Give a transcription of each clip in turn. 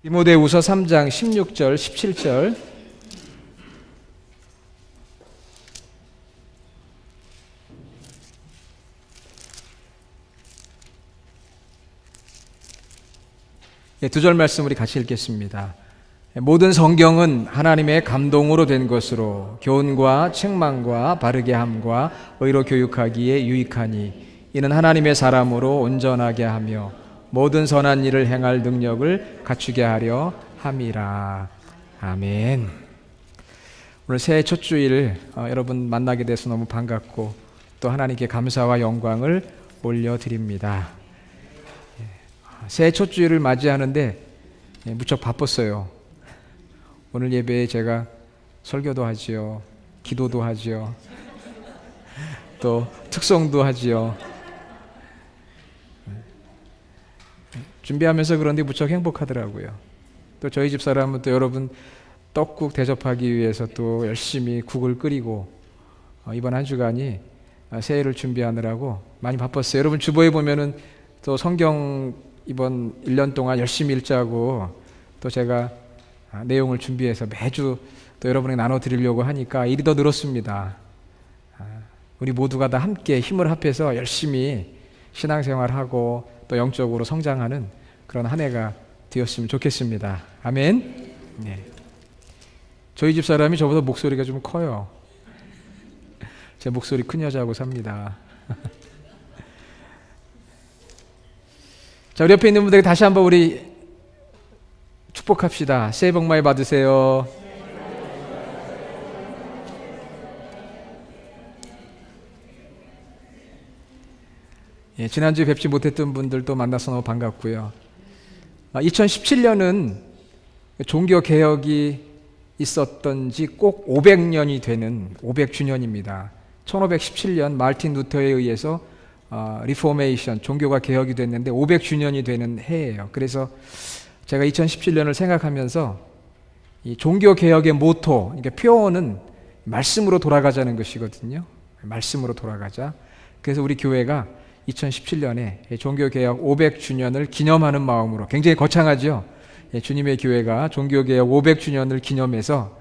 디모데후서 3장 16절, 17절. 두 절 말씀 우리 같이 읽겠습니다. 모든 성경은 하나님의 감동으로 된 것으로 교훈과 책망과 바르게 함과 의로 교육하기에 유익하니 이는 하나님의 사람으로 온전하게 하며 모든 선한 일을 행할 능력을 갖추게 하려 함이라. 아멘. 오늘 새해 첫 주일 여러분 만나게 돼서 너무 반갑고 또 하나님께 감사와 영광을 올려드립니다. 새해 첫 주일을 맞이하는데 무척 바빴어요. 오늘 예배에 제가 설교도 하지요, 기도도 하지요, 또 특송도 하지요. 준비하면서 그런데 무척 행복하더라고요. 또 저희 집 사람은 또 여러분 떡국 대접하기 위해서 또 열심히 국을 끓이고 이번 한 주간이 새해를 준비하느라고 많이 바빴어요. 여러분 주보에 보면은 또 성경 이번 1년 동안 열심히 읽자고 또 제가 내용을 준비해서 매주 또 여러분에게 나눠드리려고 하니까 일이 더 늘었습니다. 우리 모두가 다 함께 힘을 합해서 열심히 신앙생활하고 또 영적으로 성장하는 그런 한 해가 되었으면 좋겠습니다. 아멘. 네. 저희 집 사람이 저보다 목소리가 좀 커요. 제 목소리 큰 여자하고 삽니다. 자, 우리 옆에 있는 분들에게 다시 한번 우리 축복합시다. 새해 복 많이 받으세요. 예, 지난주에 뵙지 못했던 분들도 만나서 너무 반갑고요. 2017년은 종교개혁이 있었던 지 꼭 500년이 되는 500주년입니다. 1517년 마르틴 루터에 의해서 리포메이션, 종교가 개혁이 됐는데 500주년이 되는 해예요. 그래서 제가 2017년을 생각하면서 이 종교개혁의 모토, 그러니까 표어는 말씀으로 돌아가자는 것이거든요. 말씀으로 돌아가자. 그래서 우리 교회가 2017년에 종교개혁 500주년을 기념하는 마음으로, 굉장히 거창하죠. 주님의 교회가 종교개혁 500주년을 기념해서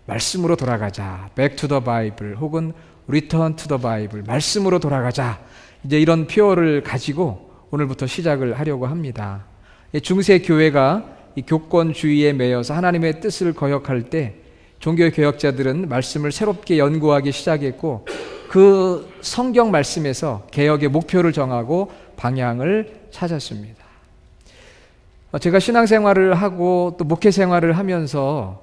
말씀으로 돌아가자, Back to the Bible 혹은 Return to the Bible, 말씀으로 돌아가자, 이제 이런 표어를 가지고 오늘부터 시작을 하려고 합니다. 중세 교회가 이 교권주의에 매여서 하나님의 뜻을 거역할 때 종교개혁자들은 말씀을 새롭게 연구하기 시작했고 그 성경 말씀에서 개혁의 목표를 정하고 방향을 찾았습니다. 제가 신앙생활을 하고 또 목회생활을 하면서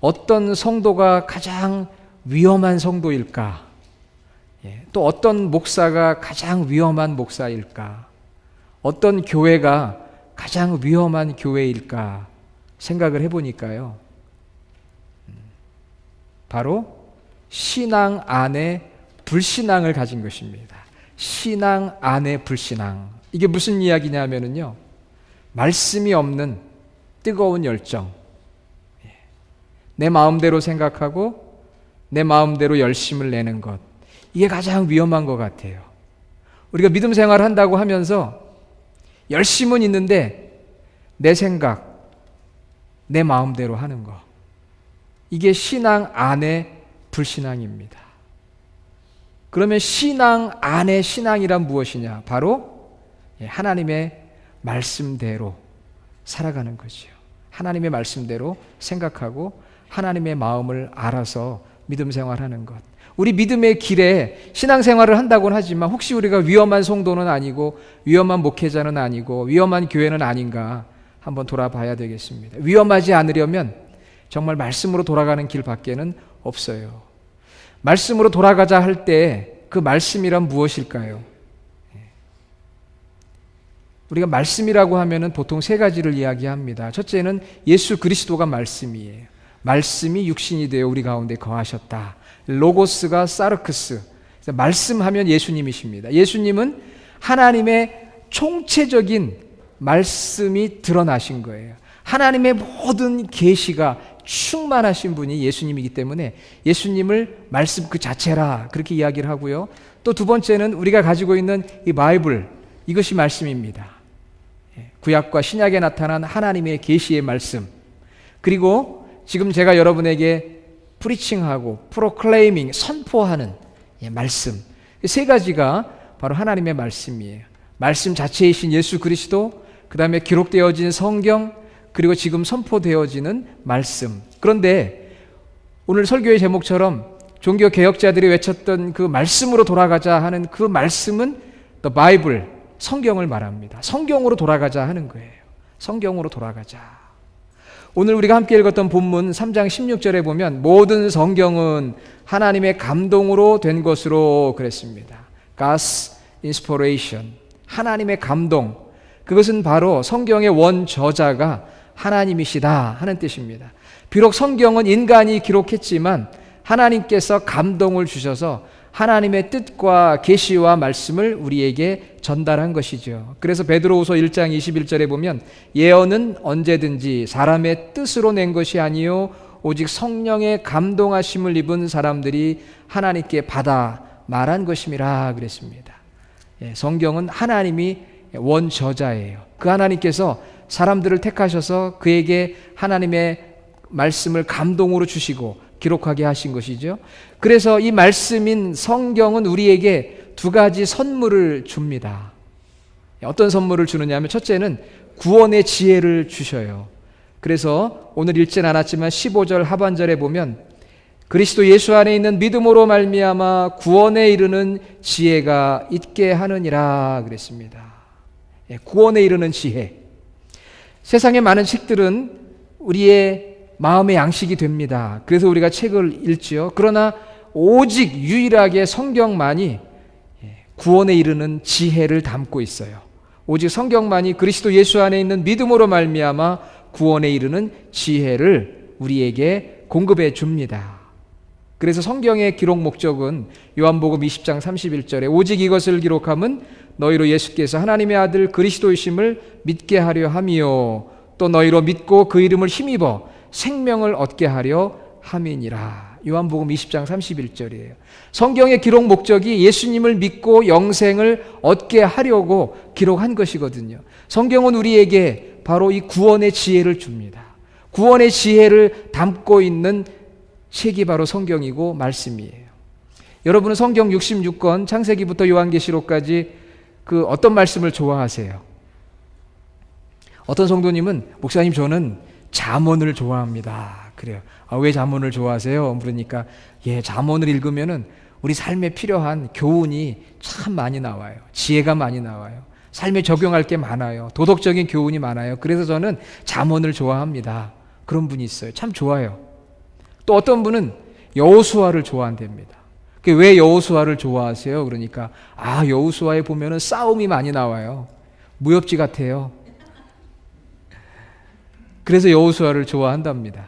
어떤 성도가 가장 위험한 성도일까? 또 어떤 목사가 가장 위험한 목사일까? 어떤 교회가 가장 위험한 교회일까? 생각을 해보니까요. 바로 신앙 안에 불신앙을 가진 것입니다. 신앙 안에 불신앙. 이게 무슨 이야기냐면요. 말씀이 없는 뜨거운 열정. 내 마음대로 생각하고 내 마음대로 열심을 내는 것. 이게 가장 위험한 것 같아요. 우리가 믿음 생활을 한다고 하면서 열심은 있는데 내 생각, 내 마음대로 하는 것. 이게 신앙 안에 불신앙입니다. 그러면 신앙 안에 신앙이란 무엇이냐? 바로 하나님의 말씀대로 살아가는 거죠. 하나님의 말씀대로 생각하고 하나님의 마음을 알아서 믿음 생활하는 것. 우리 믿음의 길에 신앙생활을 한다고는 하지만 혹시 우리가 위험한 성도는 아니고 위험한 목회자는 아니고 위험한 교회는 아닌가 한번 돌아봐야 되겠습니다. 위험하지 않으려면 정말 말씀으로 돌아가는 길밖에는 없어요. 말씀으로 돌아가자 할 때 그 말씀이란 무엇일까요? 우리가 말씀이라고 하면은 보통 세 가지를 이야기합니다. 첫째는 예수 그리스도가 말씀이에요. 말씀이 육신이 되어 우리 가운데 거하셨다. 로고스가 사르크스. 말씀하면 예수님이십니다. 예수님은 하나님의 총체적인 말씀이 드러나신 거예요. 하나님의 모든 계시가 충만하신 분이 예수님이기 때문에 예수님을 말씀 그 자체라 그렇게 이야기를 하고요. 또 두 번째는 우리가 가지고 있는 이 바이블, 이것이 말씀입니다. 구약과 신약에 나타난 하나님의 계시의 말씀, 그리고 지금 제가 여러분에게 프리칭하고 프로클레이밍, 선포하는 말씀, 세 가지가 바로 하나님의 말씀이에요. 말씀 자체이신 예수 그리스도, 그 다음에 기록되어진 성경, 그리고 지금 선포되어지는 말씀. 그런데 오늘 설교의 제목처럼 종교 개혁자들이 외쳤던 그 말씀으로 돌아가자 하는 그 말씀은 The Bible, 성경을 말합니다. 성경으로 돌아가자 하는 거예요. 성경으로 돌아가자. 오늘 우리가 함께 읽었던 본문 3장 16절에 보면 모든 성경은 하나님의 감동으로 된 것으로 그랬습니다. God's inspiration, 하나님의 감동, 그것은 바로 성경의 원저자가 하나님이시다 하는 뜻입니다. 비록 성경은 인간이 기록했지만 하나님께서 감동을 주셔서 하나님의 뜻과 계시와 말씀을 우리에게 전달한 것이죠. 그래서 베드로후서 1장 21절에 보면 예언은 언제든지 사람의 뜻으로 낸 것이 아니요 오직 성령의 감동하심을 입은 사람들이 하나님께 받아 말한 것임이라 그랬습니다. 성경은 하나님이 원저자예요. 그 하나님께서 사람들을 택하셔서 그에게 하나님의 말씀을 감동으로 주시고 기록하게 하신 것이죠. 그래서 이 말씀인 성경은 우리에게 두 가지 선물을 줍니다. 어떤 선물을 주느냐 하면 첫째는 구원의 지혜를 주셔요. 그래서 오늘 읽진 않았지만 15절 하반절에 보면 그리스도 예수 안에 있는 믿음으로 말미암아 구원에 이르는 지혜가 있게 하느니라 그랬습니다. 구원에 이르는 지혜. 세상의 많은 책들은 우리의 마음의 양식이 됩니다. 그래서 우리가 책을 읽지요. 그러나 오직 유일하게 성경만이 구원에 이르는 지혜를 담고 있어요. 오직 성경만이 그리스도 예수 안에 있는 믿음으로 말미암아 구원에 이르는 지혜를 우리에게 공급해 줍니다. 그래서 성경의 기록 목적은 요한복음 20장 31절에 오직 이것을 기록함은 너희로 예수께서 하나님의 아들 그리스도이심을 믿게 하려 함이요 또 너희로 믿고 그 이름을 힘입어 생명을 얻게 하려 함이니라. 요한복음 20장 31절이에요. 성경의 기록 목적이 예수님을 믿고 영생을 얻게 하려고 기록한 것이거든요. 성경은 우리에게 바로 이 구원의 지혜를 줍니다. 구원의 지혜를 담고 있는 책이 바로 성경이고 말씀이에요. 여러분은 성경 66권 창세기부터 요한계시록까지 그 어떤 말씀을 좋아하세요? 어떤 성도님은 목사님 저는 잠언을 좋아합니다. 그래요. 왜 잠언을 좋아하세요? 물으니까 잠언을 읽으면은 우리 삶에 필요한 교훈이 참 많이 나와요. 지혜가 많이 나와요. 삶에 적용할 게 많아요. 도덕적인 교훈이 많아요. 그래서 저는 잠언을 좋아합니다. 그런 분이 있어요. 참 좋아요. 또 어떤 분은 여호수아를 좋아한답니다. 왜 여호수아를 좋아하세요? 그러니까 여호수아에 보면은 싸움이 많이 나와요. 무협지 같아요. 그래서 여호수아를 좋아한답니다.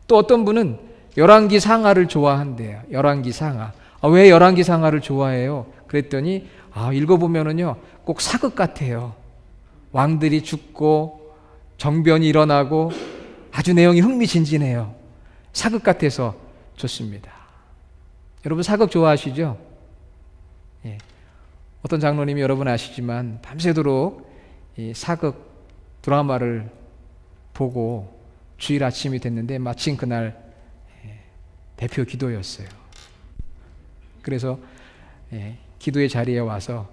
또 어떤 분은 열왕기 상하를 좋아한대요. 열왕기 상하. 왜 열왕기 상하를 좋아해요? 그랬더니 읽어보면은요 꼭 사극 같아요. 왕들이 죽고 정변이 일어나고 아주 내용이 흥미진진해요. 사극 같아서 좋습니다. 여러분 사극 좋아하시죠? 어떤 장로님이 여러분 아시지만 밤새도록 이 사극 드라마를 보고 주일 아침이 됐는데 마침 그날 대표 기도였어요. 그래서 기도의 자리에 와서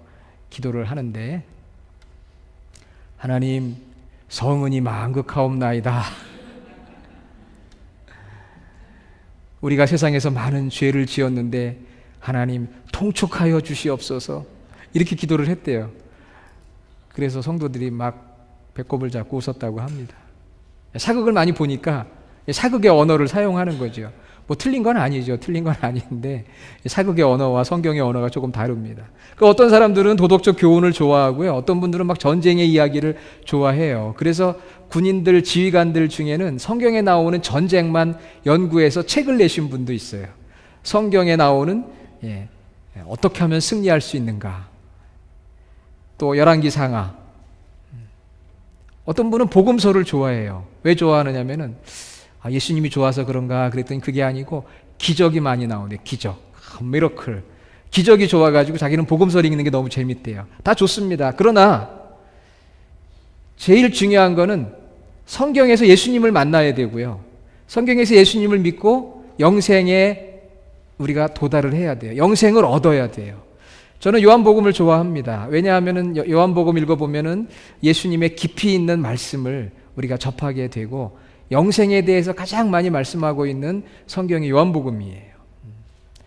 기도를 하는데 하나님 성은이 만극하옵나이다. 우리가 세상에서 많은 죄를 지었는데 하나님 통촉하여 주시옵소서 이렇게 기도를 했대요. 그래서 성도들이 막 배꼽을 잡고 웃었다고 합니다. 사극을 많이 보니까 사극의 언어를 사용하는 거죠. 뭐 틀린 건 아니죠. 틀린 건 아닌데 사극의 언어와 성경의 언어가 조금 다릅니다. 어떤 사람들은 도덕적 교훈을 좋아하고요. 어떤 분들은 막 전쟁의 이야기를 좋아해요. 그래서 군인들, 지휘관들 중에는 성경에 나오는 전쟁만 연구해서 책을 내신 분도 있어요. 성경에 나오는 어떻게 하면 승리할 수 있는가. 또 열왕기 상하. 어떤 분은 복음서를 좋아해요. 왜 좋아하느냐면은 예수님이 좋아서 그런가 그랬더니 그게 아니고 기적이 많이 나오네. 기적, 미러클. 기적이 좋아가지고 자기는 복음서를 읽는 게 너무 재밌대요. 다 좋습니다. 그러나 제일 중요한 거는 성경에서 예수님을 만나야 되고요. 성경에서 예수님을 믿고 영생에 우리가 도달을 해야 돼요. 영생을 얻어야 돼요. 저는 요한복음을 좋아합니다. 왜냐하면 요한복음 읽어보면은 예수님의 깊이 있는 말씀을 우리가 접하게 되고 영생에 대해서 가장 많이 말씀하고 있는 성경이 요한복음이에요.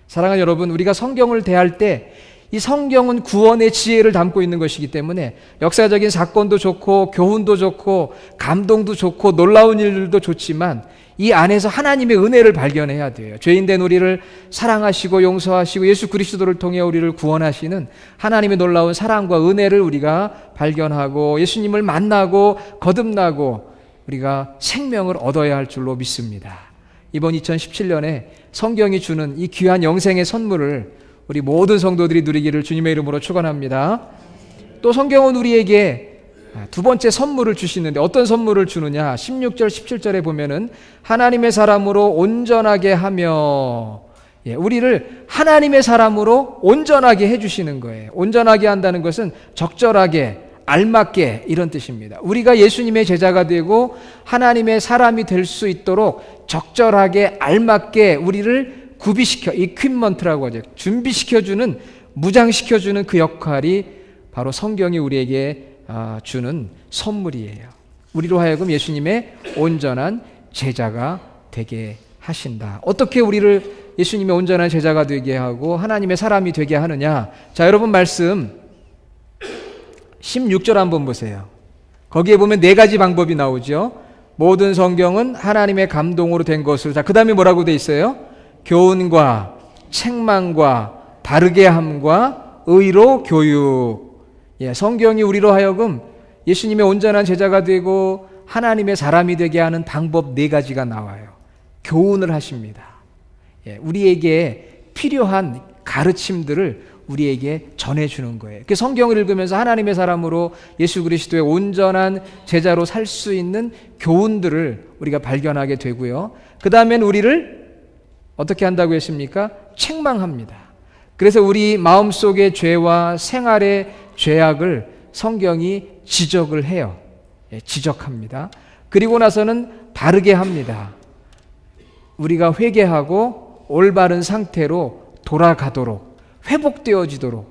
사랑하는 여러분, 우리가 성경을 대할 때 이 성경은 구원의 지혜를 담고 있는 것이기 때문에 역사적인 사건도 좋고 교훈도 좋고 감동도 좋고 놀라운 일들도 좋지만 이 안에서 하나님의 은혜를 발견해야 돼요. 죄인된 우리를 사랑하시고 용서하시고 예수 그리스도를 통해 우리를 구원하시는 하나님의 놀라운 사랑과 은혜를 우리가 발견하고 예수님을 만나고 거듭나고 우리가 생명을 얻어야 할 줄로 믿습니다. 이번 2017년에 성경이 주는 이 귀한 영생의 선물을 우리 모든 성도들이 누리기를 주님의 이름으로 축원합니다. 또 성경은 우리에게 두 번째 선물을 주시는데 어떤 선물을 주느냐? 16절 17절에 보면은 하나님의 사람으로 온전하게 하며, 우리를 하나님의 사람으로 온전하게 해주시는 거예요. 온전하게 한다는 것은 적절하게 알맞게 이런 뜻입니다. 우리가 예수님의 제자가 되고 하나님의 사람이 될 수 있도록 적절하게 알맞게 우리를 구비시켜, 이퀴먼트라고 하죠. 준비시켜주는, 무장시켜주는 그 역할이 바로 성경이 우리에게 주는 선물이에요. 우리로 하여금 예수님의 온전한 제자가 되게 하신다. 어떻게 우리를 예수님의 온전한 제자가 되게 하고 하나님의 사람이 되게 하느냐? 자, 여러분 말씀 16절 한번 보세요. 거기에 보면 네 가지 방법이 나오죠. 모든 성경은 하나님의 감동으로 된 것으로. 자, 그 다음에 뭐라고 돼 있어요? 교훈과 책망과 바르게 함과 의로 교육. 성경이 우리로 하여금 예수님의 온전한 제자가 되고 하나님의 사람이 되게 하는 방법 네 가지가 나와요. 교훈을 하십니다. 우리에게 필요한 가르침들을 우리에게 전해주는 거예요. 그 성경을 읽으면서 하나님의 사람으로 예수 그리스도의 온전한 제자로 살 수 있는 교훈들을 우리가 발견하게 되고요. 그 다음엔 우리를 어떻게 한다고 했습니까? 책망합니다. 그래서 우리 마음속의 죄와 생활의 죄악을 성경이 지적을 해요. 지적합니다. 그리고 나서는 바르게 합니다. 우리가 회개하고 올바른 상태로 돌아가도록, 회복되어지도록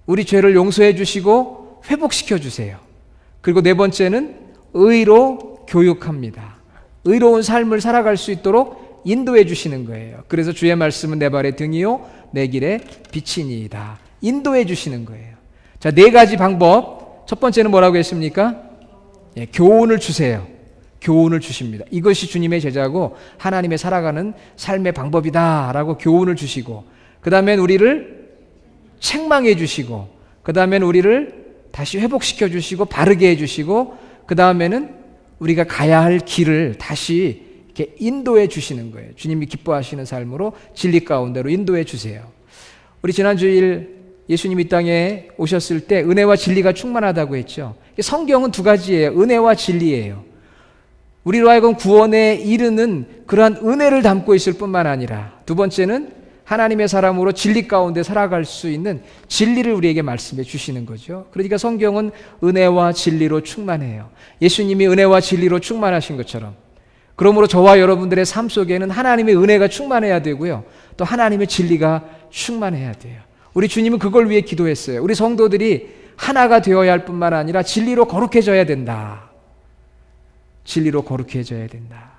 우리 죄를 용서해 주시고 회복시켜 주세요. 그리고 네 번째는 의로 교육합니다. 의로운 삶을 살아갈 수 있도록 인도해 주시는 거예요. 그래서 주의 말씀은 내 발의 등이요 내 길의 빛이니이다. 인도해 주시는 거예요. 자, 네 가지 방법. 첫 번째는 뭐라고 했습니까? 교훈을 주세요. 교훈을 주십니다. 이것이 주님의 제자고 하나님의 살아가는 삶의 방법이다라고 교훈을 주시고, 그 다음엔 우리를 책망해 주시고, 그 다음엔 우리를 다시 회복시켜 주시고 바르게 해 주시고, 그 다음에는 우리가 가야 할 길을 다시 이렇게 인도해 주시는 거예요. 주님이 기뻐하시는 삶으로 진리 가운데로 인도해 주세요. 우리 지난 주일 예수님이 이 땅에 오셨을 때 은혜와 진리가 충만하다고 했죠. 성경은 두 가지예요. 은혜와 진리예요. 우리로 하여금 구원에 이르는 그러한 은혜를 담고 있을 뿐만 아니라 두 번째는 하나님의 사람으로 진리 가운데 살아갈 수 있는 진리를 우리에게 말씀해 주시는 거죠. 그러니까 성경은 은혜와 진리로 충만해요. 예수님이 은혜와 진리로 충만하신 것처럼, 그러므로 저와 여러분들의 삶 속에는 하나님의 은혜가 충만해야 되고요, 또 하나님의 진리가 충만해야 돼요. 우리 주님은 그걸 위해 기도했어요. 우리 성도들이 하나가 되어야 할 뿐만 아니라 진리로 거룩해져야 된다. 진리로 거룩해져야 된다.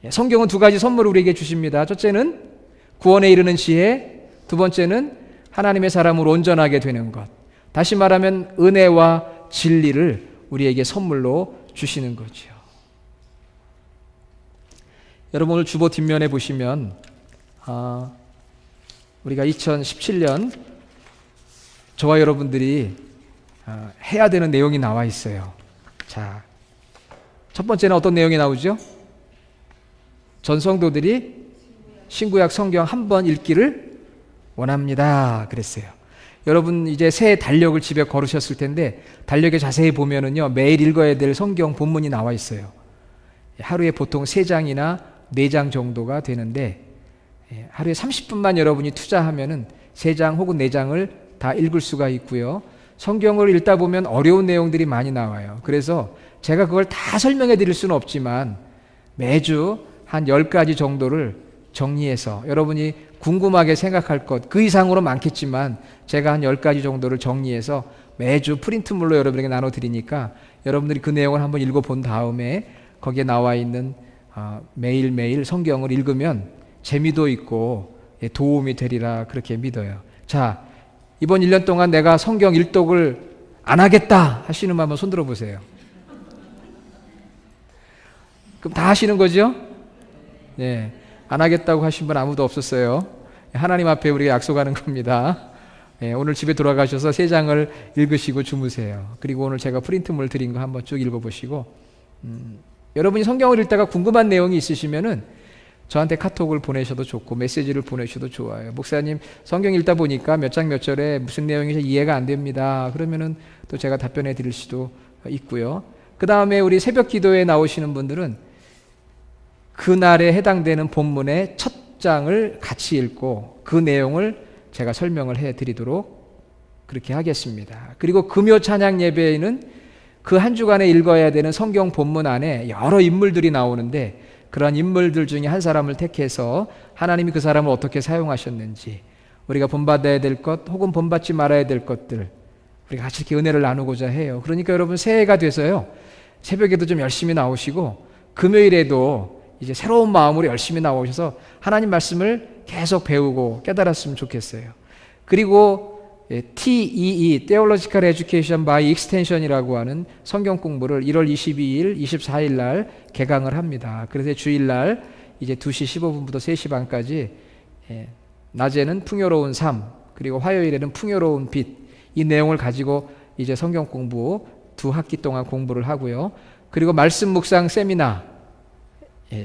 성경은 두 가지 선물을 우리에게 주십니다. 첫째는 구원에 이르는 지혜, 두 번째는 하나님의 사람으로 온전하게 되는 것. 다시 말하면 은혜와 진리를 우리에게 선물로 주시는 거죠. 여러분 오늘 주보 뒷면에 보시면 우리가 2017년 저와 여러분들이 해야 되는 내용이 나와 있어요. 자, 첫 번째는 어떤 내용이 나오죠? 전 성도들이 신구약 성경 한 번 읽기를 원합니다. 그랬어요. 여러분 이제 새 달력을 집에 걸으셨을 텐데 달력에 자세히 보면은요, 매일 읽어야 될 성경 본문이 나와 있어요. 하루에 보통 3장이나 4장 정도가 되는데 하루에 30분만 여러분이 투자하면은 3장 혹은 4장을 다 읽을 수가 있고요. 성경을 읽다 보면 어려운 내용들이 많이 나와요. 그래서 제가 그걸 다 설명해 드릴 수는 없지만 매주 한 10가지 정도를 정리해서 여러분이 궁금하게 생각할 것 그 이상으로 많겠지만 제가 한 10가지 정도를 정리해서 매주 프린트물로 여러분에게 나눠드리니까 여러분들이 그 내용을 한번 읽어본 다음에 거기에 나와 있는 매일매일 성경을 읽으면 재미도 있고 도움이 되리라 그렇게 믿어요. 자, 이번 1년 동안 내가 성경 일독을 안 하겠다 하시는 분 한번 손 들어보세요. 그럼 다 하시는 거죠? 네, 안 하겠다고 하신 분 아무도 없었어요. 하나님 앞에 우리가 약속하는 겁니다. 네, 오늘 집에 돌아가셔서 3장을 읽으시고 주무세요. 그리고 오늘 제가 프린트물 드린 거 한번 쭉 읽어보시고 여러분이 성경을 읽다가 궁금한 내용이 있으시면은 저한테 카톡을 보내셔도 좋고 메시지를 보내셔도 좋아요. 목사님 성경 읽다 보니까 몇 장 몇 절에 무슨 내용인지 이해가 안 됩니다. 그러면은 또 제가 답변해 드릴 수도 있고요. 그 다음에 우리 새벽 기도에 나오시는 분들은 그날에 해당되는 본문의 첫 장을 같이 읽고 그 내용을 제가 설명을 해 드리도록 그렇게 하겠습니다. 그리고 금요 찬양 예배에는 그 한 주간에 읽어야 되는 성경 본문 안에 여러 인물들이 나오는데 그러한 인물들 중에 한 사람을 택해서 하나님이 그 사람을 어떻게 사용하셨는지 우리가 본받아야 될 것 혹은 본받지 말아야 될 것들 우리가 같이 이렇게 은혜를 나누고자 해요. 그러니까 여러분 새해가 돼서요 새벽에도 좀 열심히 나오시고 금요일에도 이제 새로운 마음으로 열심히 나오셔서 하나님 말씀을 계속 배우고 깨달았으면 좋겠어요. 그리고 TEE Theological Education by Extension이라고 하는 성경 공부를 1월 22일, 24일 날 개강을 합니다. 그래서 주일날 이제 2시 15분부터 3시 반까지 낮에는 풍요로운 삶 그리고 화요일에는 풍요로운 빛 이 내용을 가지고 이제 성경 공부 2학기 동안 공부를 하고요. 그리고 말씀 묵상 세미나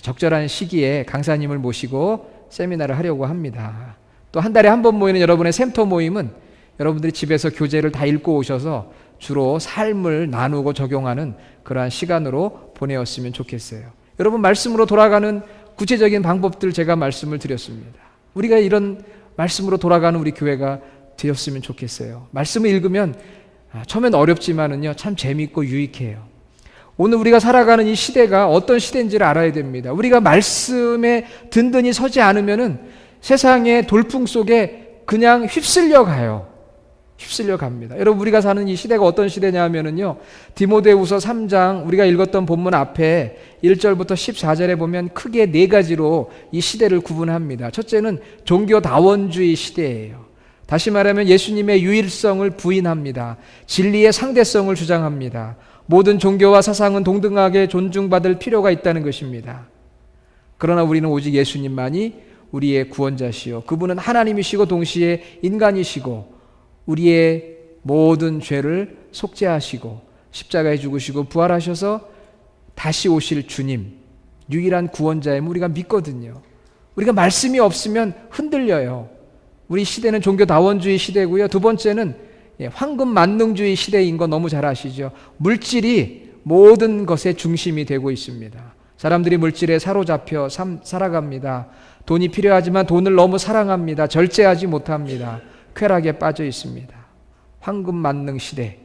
적절한 시기에 강사님을 모시고 세미나를 하려고 합니다. 또 한 달에 한 번 모이는 여러분의 샘터 모임은 여러분들이 집에서 교재를 다 읽고 오셔서 주로 삶을 나누고 적용하는 그러한 시간으로 보내었으면 좋겠어요. 여러분 말씀으로 돌아가는 구체적인 방법들 제가 말씀을 드렸습니다. 우리가 이런 말씀으로 돌아가는 우리 교회가 되었으면 좋겠어요. 말씀을 읽으면 처음엔 어렵지만은요 참 재미있고 유익해요. 오늘 우리가 살아가는 이 시대가 어떤 시대인지를 알아야 됩니다. 우리가 말씀에 든든히 서지 않으면은 세상의 돌풍 속에 그냥 휩쓸려 가요. 휩쓸려 갑니다. 여러분 우리가 사는 이 시대가 어떤 시대냐 하면은요 디모데후서 3장 우리가 읽었던 본문 앞에 1절부터 14절에 보면 크게 4가지로 이 시대를 구분합니다. 첫째는 종교다원주의 시대예요. 다시 말하면 예수님의 유일성을 부인합니다. 진리의 상대성을 주장합니다. 모든 종교와 사상은 동등하게 존중받을 필요가 있다는 것입니다. 그러나 우리는 오직 예수님만이 우리의 구원자시요 그분은 하나님이시고 동시에 인간이시고 우리의 모든 죄를 속죄하시고 십자가에 죽으시고 부활하셔서 다시 오실 주님 유일한 구원자임을 우리가 믿거든요. 우리가 말씀이 없으면 흔들려요. 우리 시대는 종교다원주의 시대고요. 두 번째는 황금 만능주의 시대인 거 너무 잘 아시죠? 물질이 모든 것의 중심이 되고 있습니다. 사람들이 물질에 사로잡혀 살아갑니다. 돈이 필요하지만 돈을 너무 사랑합니다. 절제하지 못합니다. 쾌락에 빠져 있습니다. 황금 만능 시대.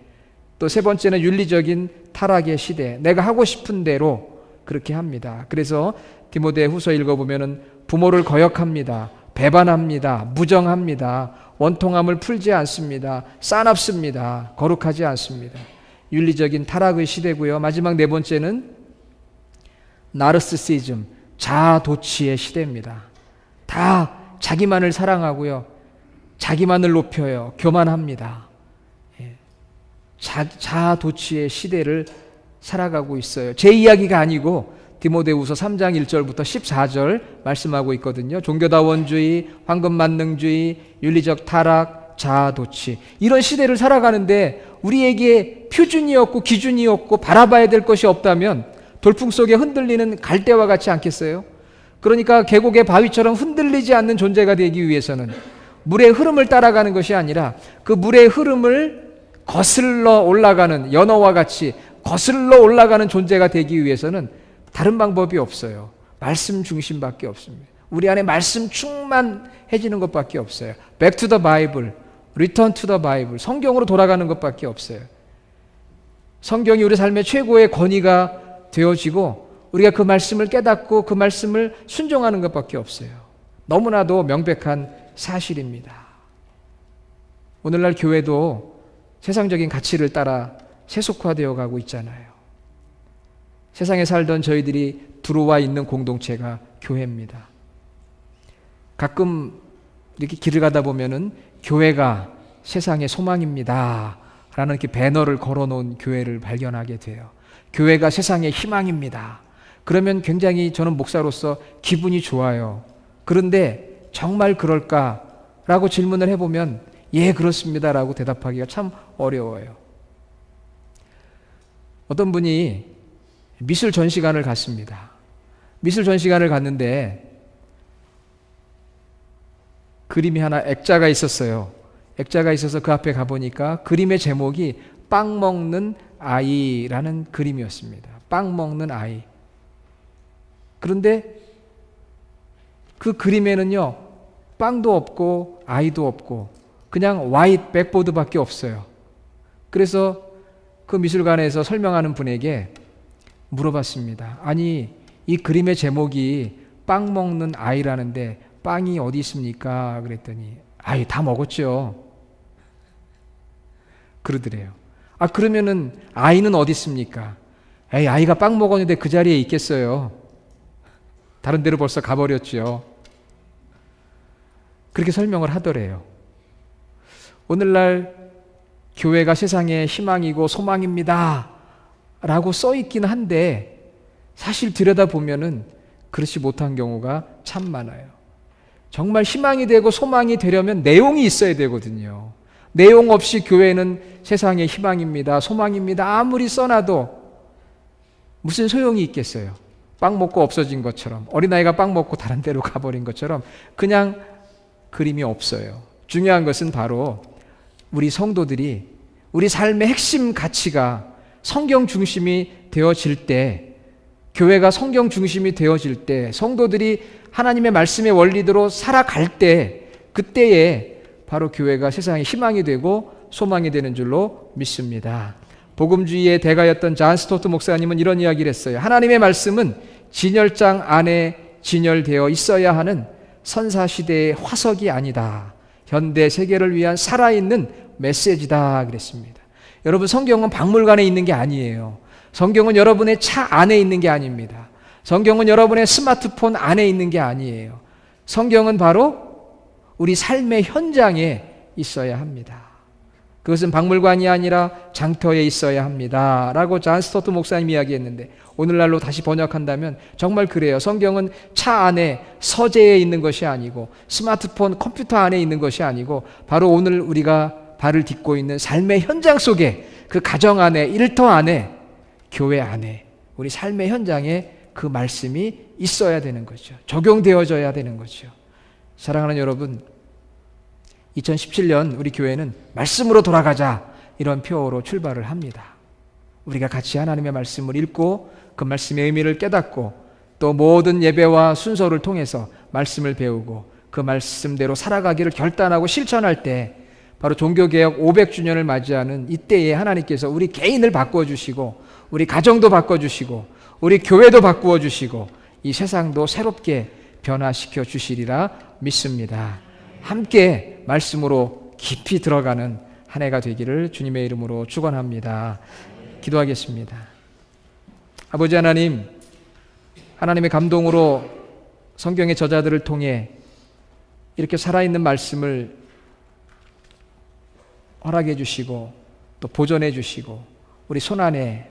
또 세 번째는 윤리적인 타락의 시대. 내가 하고 싶은 대로 그렇게 합니다. 그래서 디모데후서 읽어보면은 부모를 거역합니다. 배반합니다. 무정합니다. 원통함을 풀지 않습니다. 싸납습니다. 거룩하지 않습니다. 윤리적인 타락의 시대고요. 마지막 4번째는 나르시시즘, 자아도취의 시대입니다. 다 자기만을 사랑하고요. 자기만을 높여요. 교만합니다. 자아도취의 시대를 살아가고 있어요. 제 이야기가 아니고 디모데후서 3장 1절부터 14절 말씀하고 있거든요. 종교다원주의, 황금만능주의, 윤리적 타락, 자아도취 이런 시대를 살아가는데 우리에게 표준이 없고 기준이 없고 바라봐야 될 것이 없다면 돌풍 속에 흔들리는 갈대와 같지 않겠어요? 그러니까 계곡의 바위처럼 흔들리지 않는 존재가 되기 위해서는 물의 흐름을 따라가는 것이 아니라 그 물의 흐름을 거슬러 올라가는 연어와 같이 거슬러 올라가는 존재가 되기 위해서는 다른 방법이 없어요. 말씀 중심밖에 없습니다. 우리 안에 말씀 충만해지는 것밖에 없어요. Back to the Bible. Return to the Bible. 성경으로 돌아가는 것밖에 없어요. 성경이 우리 삶의 최고의 권위가 되어지고 우리가 그 말씀을 깨닫고 그 말씀을 순종하는 것밖에 없어요. 너무나도 명백한 사실입니다. 오늘날 교회도 세상적인 가치를 따라 세속화되어 가고 있잖아요. 세상에 살던 저희들이 들어와 있는 공동체가 교회입니다. 가끔 이렇게 길을 가다 보면은 교회가 세상의 소망입니다 라는 이렇게 배너를 걸어놓은 교회를 발견하게 돼요. 교회가 세상의 희망입니다. 그러면 굉장히 저는 목사로서 기분이 좋아요. 그런데 정말 그럴까라고 질문을 해보면 예, 그렇습니다 라고 대답하기가 참 어려워요. 어떤 분이 미술 전시관을 갔습니다. 미술 전시관을 갔는데 그림이 하나 액자가 있었어요. 액자가 있어서 그 앞에 가보니까 그림의 제목이 빵 먹는 아이라는 그림이었습니다. 빵 먹는 아이. 그런데 그 그림에는요, 빵도 없고 아이도 없고 그냥 화이트 백보드밖에 없어요. 그래서 그 미술관에서 설명하는 분에게 물어봤습니다. 아니, 이 그림의 제목이 빵 먹는 아이라는데 빵이 어디 있습니까? 그랬더니 아이 다 먹었죠. 그러더래요. 아, 그러면은 아이는 어디 있습니까? 에이, 아이가 빵 먹었는데 그 자리에 있겠어요. 다른 데로 벌써 가버렸죠. 그렇게 설명을 하더래요. 오늘날 교회가 세상의 희망이고 소망입니다 라고 써있긴 한데 사실 들여다보면은 그렇지 못한 경우가 참 많아요. 정말 희망이 되고 소망이 되려면 내용이 있어야 되거든요. 내용 없이 교회는 세상의 희망입니다, 소망입니다 아무리 써놔도 무슨 소용이 있겠어요. 빵 먹고 없어진 것처럼, 어린아이가 빵 먹고 다른 데로 가버린 것처럼 그냥 그림이 없어요. 중요한 것은 바로 우리 성도들이 우리 삶의 핵심 가치가 성경 중심이 되어질 때, 교회가 성경 중심이 되어질 때, 성도들이 하나님의 말씀의 원리대로 살아갈 때, 그때에 바로 교회가 세상의 희망이 되고 소망이 되는 줄로 믿습니다. 복음주의의 대가였던 존 스토트 목사님은 이런 이야기를 했어요. 하나님의 말씀은 진열장 안에 진열되어 있어야 하는 선사시대의 화석이 아니다. 현대 세계를 위한 살아있는 메시지다 그랬습니다. 여러분, 성경은 박물관에 있는 게 아니에요. 성경은 여러분의 차 안에 있는 게 아닙니다. 성경은 여러분의 스마트폰 안에 있는 게 아니에요. 성경은 바로 우리 삶의 현장에 있어야 합니다. 그것은 박물관이 아니라 장터에 있어야 합니다 라고 존 스토트 목사님이 이야기했는데, 오늘날로 다시 번역한다면 정말 그래요. 성경은 차 안에 서재에 있는 것이 아니고 스마트폰 컴퓨터 안에 있는 것이 아니고 바로 오늘 우리가 발을 딛고 있는 삶의 현장 속에, 그 가정 안에, 일터 안에, 교회 안에, 우리 삶의 현장에 그 말씀이 있어야 되는 거죠. 적용되어져야 되는 거죠. 사랑하는 여러분, 2017년 우리 교회는 말씀으로 돌아가자 이런 표어로 출발을 합니다. 우리가 같이 하나님의 말씀을 읽고 그 말씀의 의미를 깨닫고 또 모든 예배와 순서를 통해서 말씀을 배우고 그 말씀대로 살아가기를 결단하고 실천할 때, 바로 종교개혁 500주년을 맞이하는 이때에 하나님께서 우리 개인을 바꿔주시고 우리 가정도 바꿔주시고 우리 교회도 바꾸어 주시고 이 세상도 새롭게 변화시켜 주시리라 믿습니다. 함께 말씀으로 깊이 들어가는 한 해가 되기를 주님의 이름으로 축원합니다. 기도하겠습니다. 아버지 하나님, 하나님의 감동으로 성경의 저자들을 통해 이렇게 살아있는 말씀을 허락해 주시고 또 보존해 주시고 우리 손안에